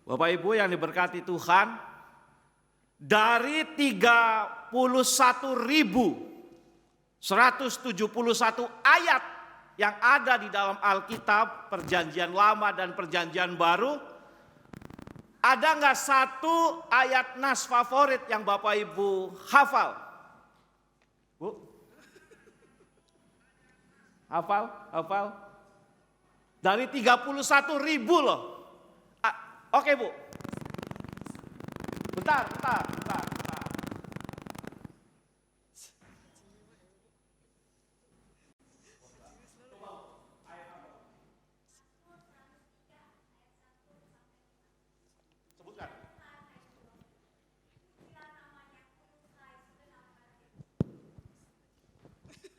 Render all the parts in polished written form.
Bapak Ibu yang diberkati Tuhan, dari 31.171 ayat yang ada di dalam Alkitab, Perjanjian Lama dan Perjanjian Baru, ada nggak satu ayat nas favorit yang Bapak Ibu hafal? Bu? Hafal? Dari 31.000 loh. Oke Bu. Bentar. Sebutkan.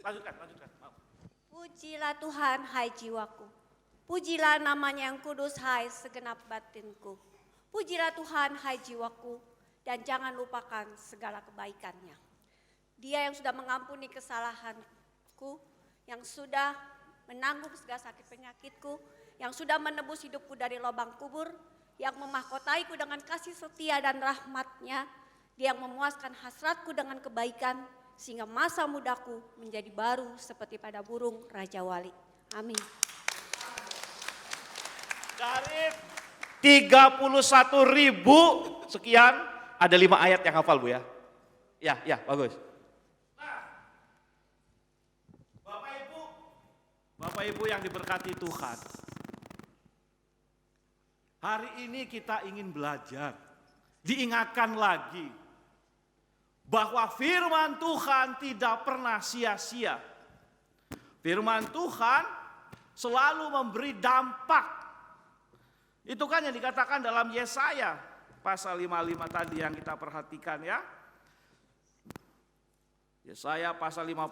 Lanjutkan. Pujilah Tuhan, hai jiwaku. Pujilah namanya yang kudus, hai segenap batinku. Pujilah Tuhan, hai jiwaku, dan jangan lupakan segala kebaikannya. Dia yang sudah mengampuni kesalahanku, yang sudah menanggung segala sakit penyakitku, yang sudah menebus hidupku dari lubang kubur, yang memahkotaiku dengan kasih setia dan rahmat-Nya, Dia yang memuaskan hasratku dengan kebaikan, sehingga masa mudaku menjadi baru seperti pada burung Raja Wali. Amin. Dari 31.000 sekian, ada 5 ayat yang hafal Bu ya. Ya, bagus. Nah, Bapak Ibu yang diberkati Tuhan. Hari ini kita ingin belajar, diingatkan lagi bahwa firman Tuhan tidak pernah sia-sia. Firman Tuhan selalu memberi dampak. Itu kan yang dikatakan dalam Yesaya pasal 55 tadi yang kita perhatikan ya. Yesaya pasal 55,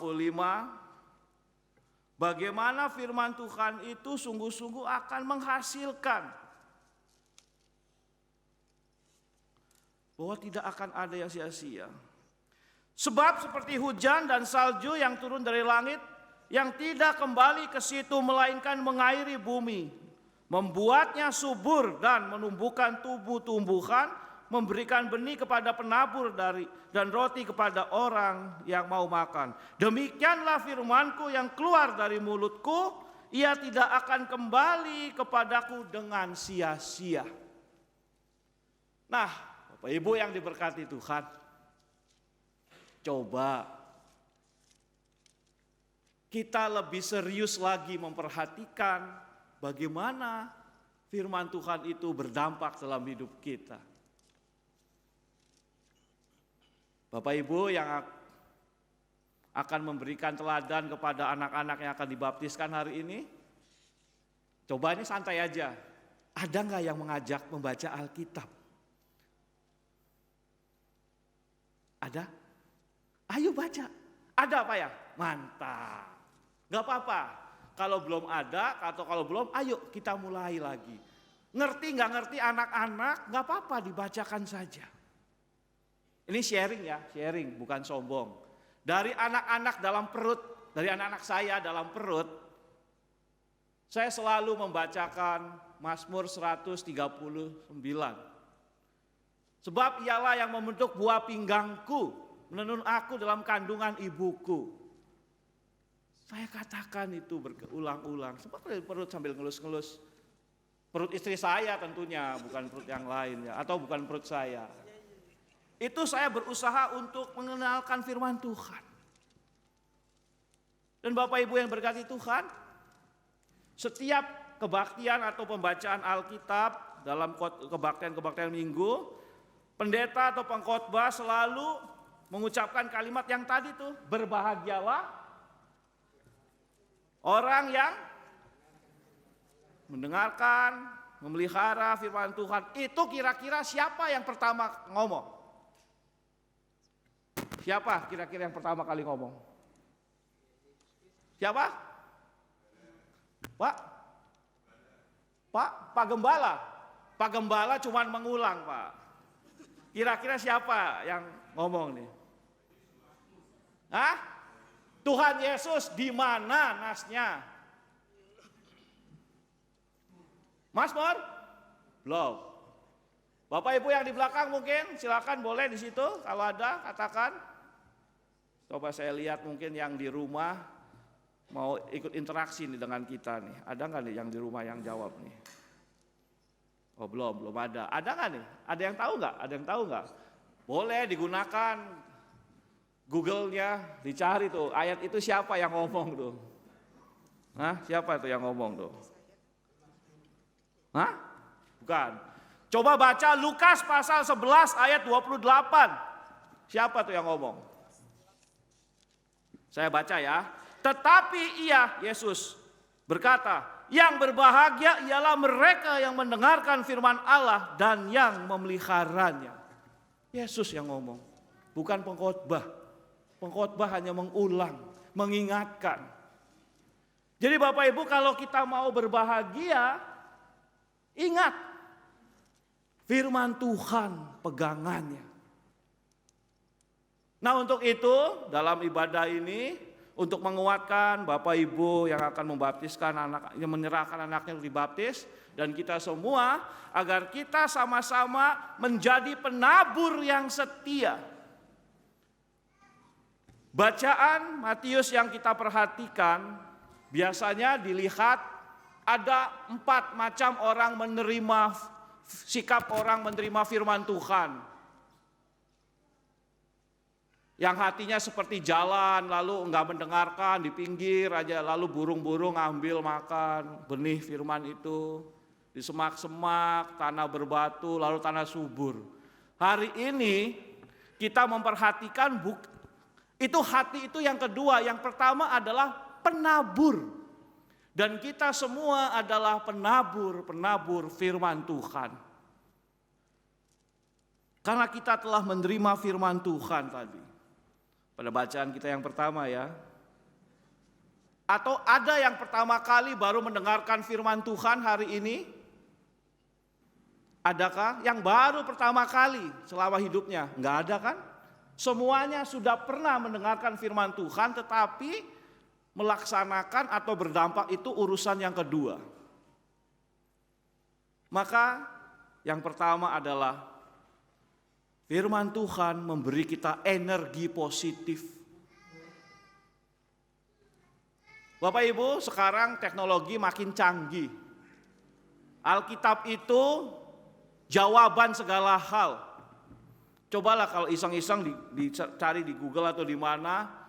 bagaimana firman Tuhan itu sungguh-sungguh akan menghasilkan. Bahwa tidak akan ada yang sia-sia. Sebab seperti hujan dan salju yang turun dari langit, yang tidak kembali ke situ melainkan mengairi bumi, membuatnya subur dan menumbuhkan tumbuh-tumbuhan, memberikan benih kepada penabur dan roti kepada orang yang mau makan. Demikianlah firmanku yang keluar dari mulutku, ia tidak akan kembali kepadaku dengan sia-sia. Nah, Bapak Ibu yang diberkati Tuhan, coba kita lebih serius lagi memperhatikan bagaimana firman Tuhan itu berdampak dalam hidup kita. Bapak Ibu yang akan memberikan teladan kepada anak-anak yang akan dibaptiskan hari ini, coba ini santai aja. Ada nggak yang mengajak membaca Alkitab? Ada? Ayo baca. Ada apa ya? Mantap. Gak apa-apa. Kalau belum ada atau kalau belum, ayo kita mulai lagi. Ngerti gak ngerti anak-anak, gak apa-apa dibacakan saja. Ini sharing ya, sharing bukan sombong. Dari anak-anak dalam perut, dari anak-anak saya dalam perut, saya selalu membacakan Mazmur 139. Sebab ialah yang membentuk buah pinggangku, menenun aku dalam kandungan ibuku. Saya katakan itu berulang-ulang. Sebab perut sambil ngelus-ngelus. Perut istri saya tentunya, bukan perut yang lain ya, atau bukan perut saya. Itu saya berusaha untuk mengenalkan firman Tuhan. Dan Bapak Ibu yang berkati Tuhan, setiap kebaktian atau pembacaan Alkitab dalam kebaktian-kebaktian minggu, pendeta atau pengkhotbah selalu mengucapkan kalimat yang tadi tuh, berbahagialah orang yang mendengarkan, memelihara firman Tuhan. Itu kira-kira siapa yang pertama ngomong? Siapa kira-kira yang pertama kali ngomong? Siapa? Pak Gembala. Pak Gembala cuman mengulang, Pak. Kira-kira siapa yang ngomong nih? Hah? Tuhan Yesus di mana nasnya? Mazmur? Belum. Bapak Ibu yang di belakang mungkin silakan boleh di situ kalau ada katakan. Coba saya lihat mungkin yang di rumah mau ikut interaksi nih dengan kita nih. Ada nggak nih yang di rumah yang jawab nih? Oh belum ada. Ada nggak nih? Ada yang tahu nggak? Ada yang tahu nggak? Boleh digunakan Google-nya, dicari tuh ayat itu siapa yang ngomong tuh? Hah? Siapa itu yang ngomong tuh? Hah? Bukan. Coba baca Lukas pasal 11 ayat 28. Siapa tuh yang ngomong? Saya baca ya. Tetapi ia, Yesus, berkata, yang berbahagia ialah mereka yang mendengarkan firman Allah dan yang memeliharanya. Yesus yang ngomong, bukan pengkhotbah. Pengkhotbah hanya mengulang, mengingatkan. Jadi Bapak Ibu kalau kita mau berbahagia, ingat firman Tuhan pegangannya. Nah untuk itu dalam ibadah ini untuk menguatkan Bapak Ibu yang akan membaptiskan anak, yang menyerahkan anaknya untuk dibaptis dan kita semua agar kita sama-sama menjadi penabur yang setia. Bacaan Matius yang kita perhatikan biasanya dilihat ada 4 macam orang menerima sikap orang menerima firman Tuhan. Yang hatinya seperti jalan lalu enggak mendengarkan di pinggir aja lalu burung-burung ambil makan benih firman itu di semak-semak, tanah berbatu lalu tanah subur. Hari ini kita memperhatikan itu hati itu yang kedua, yang pertama adalah penabur. Dan kita semua adalah penabur firman Tuhan. Karena kita telah menerima firman Tuhan tadi. Pada bacaan kita yang pertama ya. Atau ada yang pertama kali baru mendengarkan firman Tuhan hari ini? Adakah yang baru pertama kali selama hidupnya? Enggak ada kan? Semuanya sudah pernah mendengarkan firman Tuhan tetapi melaksanakan atau berdampak itu urusan yang kedua. Maka yang pertama adalah firman Tuhan memberi kita energi positif. Bapak Ibu, sekarang teknologi makin canggih. Alkitab itu jawaban segala hal. Cobalah kalau iseng-iseng dicari di Google atau di mana,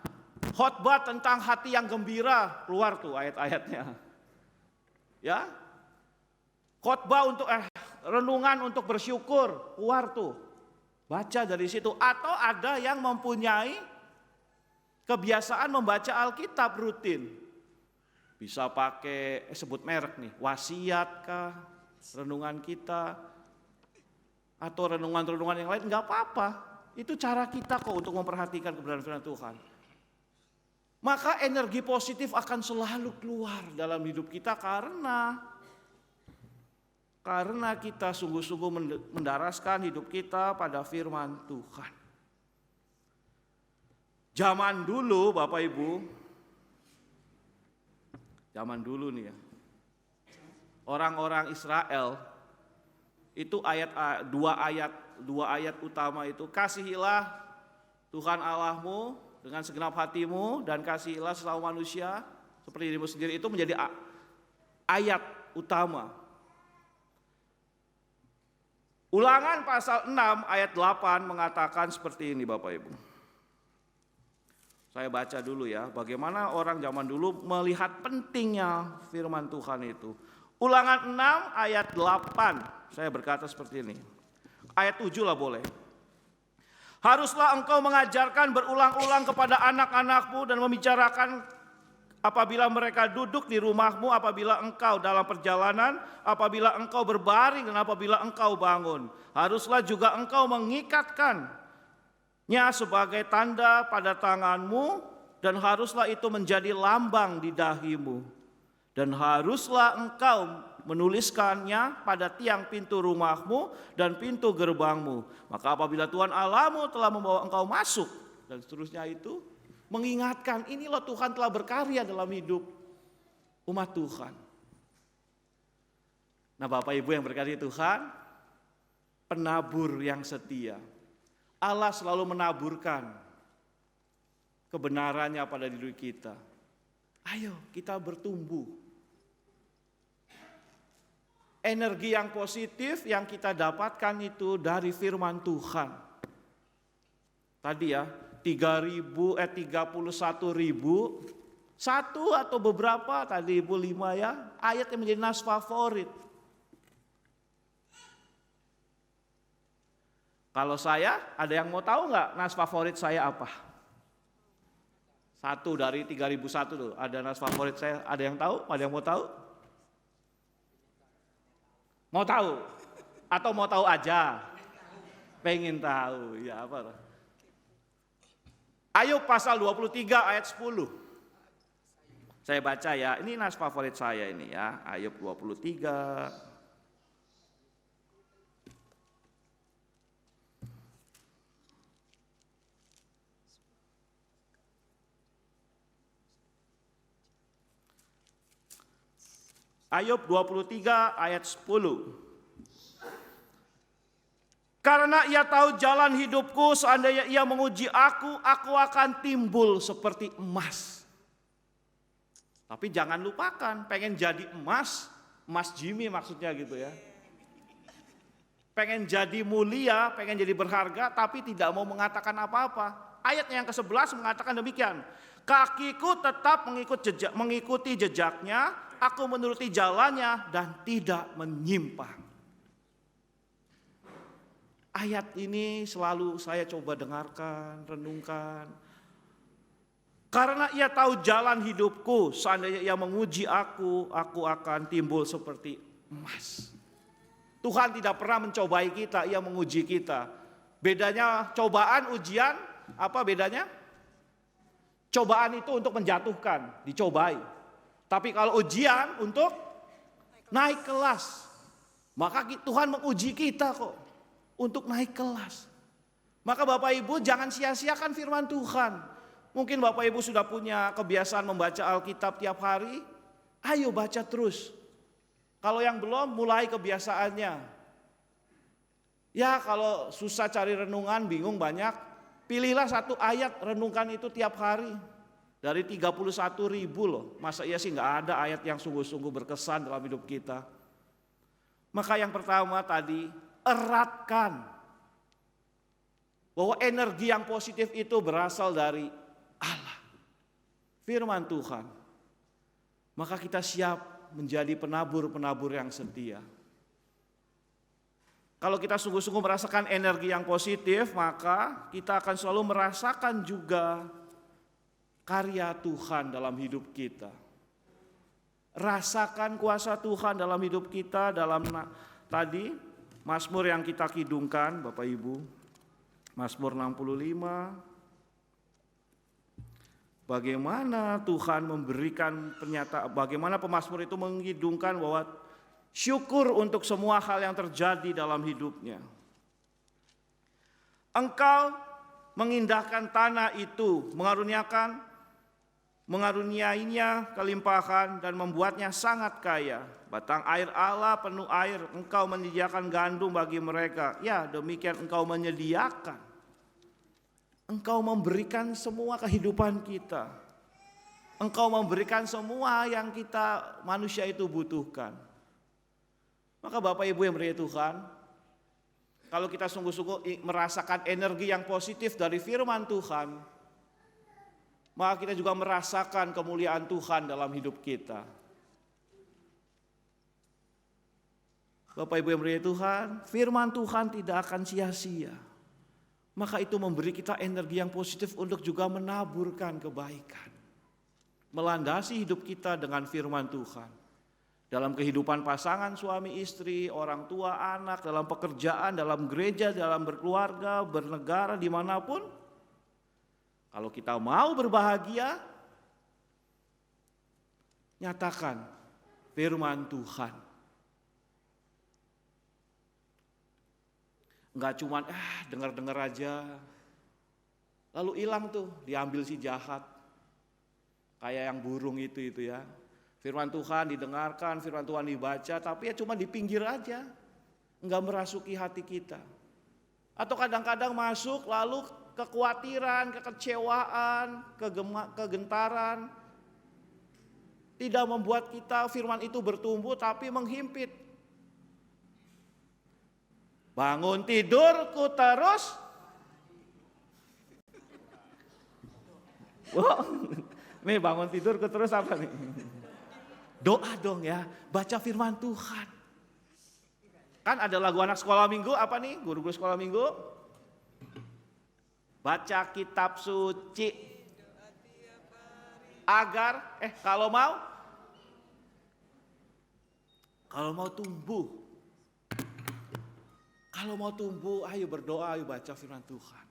khotbah tentang hati yang gembira, keluar tuh ayat-ayatnya. Ya. Khotbah untuk renungan untuk bersyukur, keluar tuh. Baca dari situ atau ada yang mempunyai kebiasaan membaca Alkitab rutin. Bisa pakai sebut merek nih, wasiat kah, renungan kita atau renungan-renungan yang lain enggak apa-apa. Itu cara kita kok untuk memperhatikan kebenaran firman Tuhan. Maka energi positif akan selalu keluar dalam hidup kita karena kita sungguh-sungguh mendaraskan hidup kita pada firman Tuhan. Zaman dulu Bapak Ibu, zaman dulu nih ya, orang-orang Israel itu dua ayat utama itu, kasihilah Tuhan Allahmu dengan segenap hatimu dan kasihilah sesama manusia seperti dirimu sendiri, itu menjadi ayat utama. Ulangan pasal 6 ayat 8 mengatakan seperti ini Bapak Ibu. Saya baca dulu ya, bagaimana orang zaman dulu melihat pentingnya firman Tuhan itu. Ulangan 6 ayat 8, saya berkata seperti ini. Ayat 7 lah boleh. Haruslah engkau mengajarkan berulang-ulang kepada anak-anakmu dan membicarakan apabila mereka duduk di rumahmu, apabila engkau dalam perjalanan, apabila engkau berbaring dan apabila engkau bangun. Haruslah juga engkau mengikatkannya sebagai tanda pada tanganmu dan haruslah itu menjadi lambang di dahimu. Dan haruslah engkau menuliskannya pada tiang pintu rumahmu dan pintu gerbangmu. Maka apabila Tuhan Allahmu telah membawa engkau masuk dan seterusnya itu, mengingatkan ini loh Tuhan telah berkarya dalam hidup umat Tuhan. Nah Bapak Ibu yang berkati Tuhan, penabur yang setia. Allah selalu menaburkan kebenarannya pada diri kita. Ayo kita bertumbuh. Energi yang positif yang kita dapatkan itu dari firman Tuhan. Tadi ya, 31.000, satu atau beberapa, tadi Ibu 5 ya, ayat yang menjadi nas favorit. Kalau saya, ada yang mau tahu nggak nas favorit saya apa? Satu dari 3001 tuh, ada nas favorit saya. Ada yang tahu? Ada yang mau tahu? Mau tahu? Atau mau tahu aja? Pengen tahu, ya apa? Ayub pasal 23 ayat 10. Saya baca ya, ini nas favorit saya ini ya, Ayub 23. Ayub 23 ayat 10. Karena ia tahu jalan hidupku, seandainya ia menguji aku akan timbul seperti emas. Tapi jangan lupakan, pengen jadi emas Jimmy maksudnya gitu ya. Pengen jadi mulia, pengen jadi berharga, tapi tidak mau mengatakan apa-apa. Ayat yang ke-11 mengatakan demikian. Kakiku tetap mengikuti jejaknya, aku menuruti jalannya dan tidak menyimpang. Ayat ini selalu saya coba dengarkan, renungkan. Karena ia tahu jalan hidupku, seandainya ia menguji aku akan timbul seperti emas. Tuhan tidak pernah mencobai kita, ia menguji kita. Bedanya cobaan, ujian, apa bedanya? Cobaan itu untuk menjatuhkan, dicobai. Tapi kalau ujian untuk naik kelas. Maka Tuhan menguji kita kok untuk naik kelas. Maka Bapak Ibu jangan sia-siakan firman Tuhan. Mungkin Bapak Ibu sudah punya kebiasaan membaca Alkitab tiap hari. Ayo baca terus. Kalau yang belum, mulai kebiasaannya. Ya kalau susah cari renungan, bingung banyak. Pilihlah satu ayat, renungkan itu tiap hari. Dari 31.000 loh. Masa iya sih gak ada ayat yang sungguh-sungguh berkesan dalam hidup kita. Maka yang pertama tadi, eratkan. Bahwa energi yang positif itu berasal dari Allah. Firman Tuhan. Maka kita siap menjadi penabur-penabur yang setia. Kalau kita sungguh-sungguh merasakan energi yang positif, maka kita akan selalu merasakan juga karya Tuhan dalam hidup kita. Rasakan kuasa Tuhan dalam hidup kita, dalam tadi Mazmur yang kita kidungkan Bapak Ibu. Mazmur 65. Bagaimana Tuhan memberikan pernyataan, bagaimana pemazmur itu mengidungkan bahwa syukur untuk semua hal yang terjadi dalam hidupnya. Engkau mengindahkan tanah itu, mengaruniainya kelimpahan dan membuatnya sangat kaya. Batang air Allah penuh air, engkau menyediakan gandum bagi mereka. Ya, demikian engkau menyediakan. Engkau memberikan semua kehidupan kita. Engkau memberikan semua yang kita manusia itu butuhkan. Maka Bapak Ibu yang berkati Tuhan, kalau kita sungguh-sungguh merasakan energi yang positif dari firman Tuhan, maka kita juga merasakan kemuliaan Tuhan dalam hidup kita. Bapak Ibu yang berkati Tuhan, firman Tuhan tidak akan sia-sia. Maka itu memberi kita energi yang positif untuk juga menaburkan kebaikan. Melandasi hidup kita dengan firman Tuhan. Dalam kehidupan pasangan suami istri, orang tua anak, dalam pekerjaan, dalam gereja, dalam berkeluarga, bernegara, dimanapun. Kalau kita mau berbahagia, nyatakan firman Tuhan. Enggak cuman dengar-dengar aja. Lalu hilang tuh, diambil si jahat. Kayak yang burung itu ya. Firman Tuhan didengarkan, firman Tuhan dibaca, tapi ya cuma di pinggir aja. enggak merasuki hati kita. Atau kadang-kadang masuk lalu kekhawatiran, kekecewaan, kegentaran. Tidak membuat kita firman itu bertumbuh tapi menghimpit. Bangun tidurku terus. Wow, nih bangun tidurku terus apa nih? Doa dong ya, baca firman Tuhan. Kan ada lagu anak sekolah minggu, apa nih guru-guru sekolah minggu? Baca kitab suci agar kalau mau tumbuh, ayo berdoa, ayo baca firman Tuhan.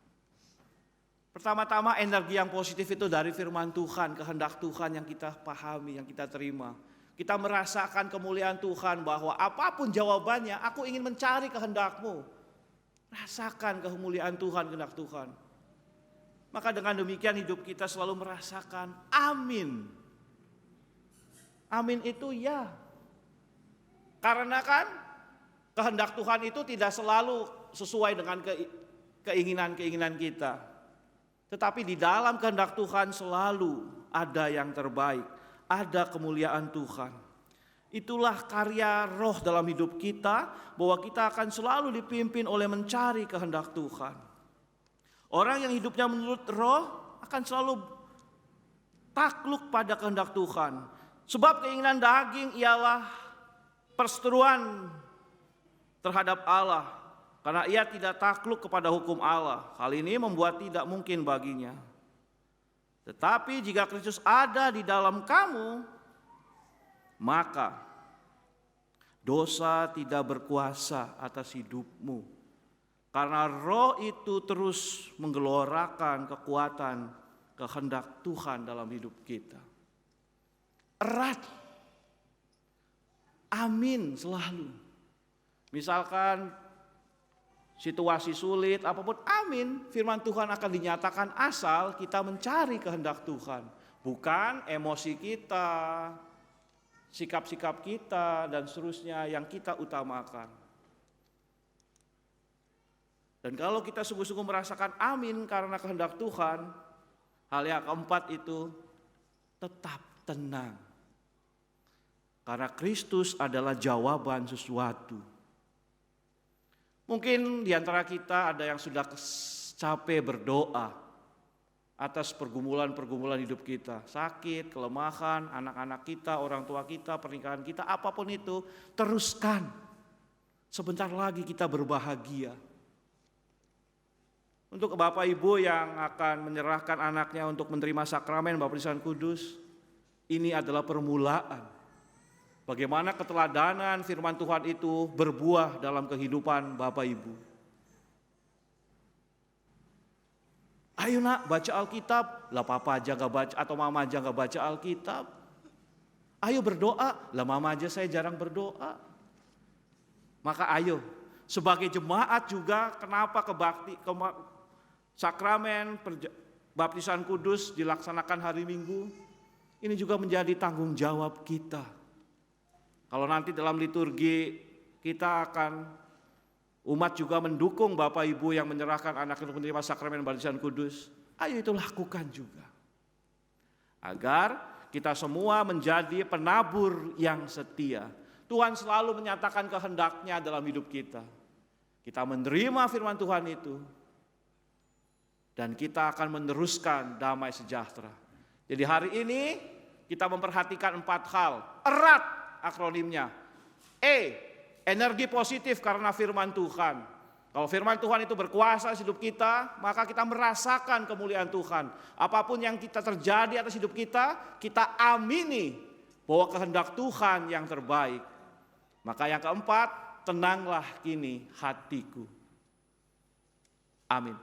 Pertama-tama energi yang positif itu dari firman Tuhan, kehendak Tuhan yang kita pahami, yang kita terima. Kita merasakan kemuliaan Tuhan bahwa apapun jawabannya, aku ingin mencari kehendak-Mu. Rasakan kemuliaan Tuhan, kehendak Tuhan. Maka dengan demikian hidup kita selalu merasakan amin. Amin itu ya. Karena kan kehendak Tuhan itu tidak selalu sesuai dengan keinginan-keinginan kita. Tetapi di dalam kehendak Tuhan selalu ada yang terbaik. Ada kemuliaan Tuhan. Itulah karya roh dalam hidup kita. Bahwa kita akan selalu dipimpin oleh mencari kehendak Tuhan. Orang yang hidupnya menurut roh akan selalu takluk pada kehendak Tuhan. Sebab keinginan daging ialah perseteruan terhadap Allah. Karena ia tidak takluk kepada hukum Allah. Hal ini membuat tidak mungkin baginya. Tetapi jika Kristus ada di dalam kamu, maka dosa tidak berkuasa atas hidupmu. Karena roh itu terus menggelorakan kekuatan kehendak Tuhan dalam hidup kita. Erat. Amin selalu. Misalkan situasi sulit apapun, amin. Firman Tuhan akan dinyatakan asal kita mencari kehendak Tuhan. Bukan emosi kita, sikap-sikap kita dan seterusnya yang kita utamakan. Dan kalau kita sungguh-sungguh merasakan amin karena kehendak Tuhan, hal yang keempat itu tetap tenang. Karena Kristus adalah jawaban sesuatu. Mungkin di antara kita ada yang sudah capek berdoa atas pergumulan-pergumulan hidup kita. Sakit, kelemahan, anak-anak kita, orang tua kita, pernikahan kita, apapun itu, teruskan. Sebentar lagi kita berbahagia. Untuk Bapak Ibu yang akan menyerahkan anaknya untuk menerima sakramen Baptisan Kudus, ini adalah permulaan. Bagaimana keteladanan firman Tuhan itu berbuah dalam kehidupan Bapak Ibu. Ayo nak baca Alkitab, lah papa aja gak baca atau mama aja gak baca Alkitab. Ayo berdoa, lah mama aja saya jarang berdoa. Maka ayo, sebagai jemaat juga kenapa sakramen Baptisan Kudus dilaksanakan hari Minggu, ini juga menjadi tanggung jawab kita. Kalau nanti dalam liturgi kita akan umat juga mendukung Bapak Ibu yang menyerahkan anaknya untuk menerima sakramen Baptisan Kudus. Ayo itu lakukan juga. Agar kita semua menjadi penabur yang setia. Tuhan selalu menyatakan kehendaknya dalam hidup kita. Kita menerima firman Tuhan itu. Dan kita akan meneruskan damai sejahtera. Jadi hari ini kita memperhatikan 4 hal. Erat akronimnya. Energi positif karena firman Tuhan. Kalau firman Tuhan itu berkuasa di hidup kita, maka kita merasakan kemuliaan Tuhan. Apapun yang kita terjadi atas hidup kita, kita amini bahwa kehendak Tuhan yang terbaik. Maka yang keempat, tenanglah kini hatiku. Amin.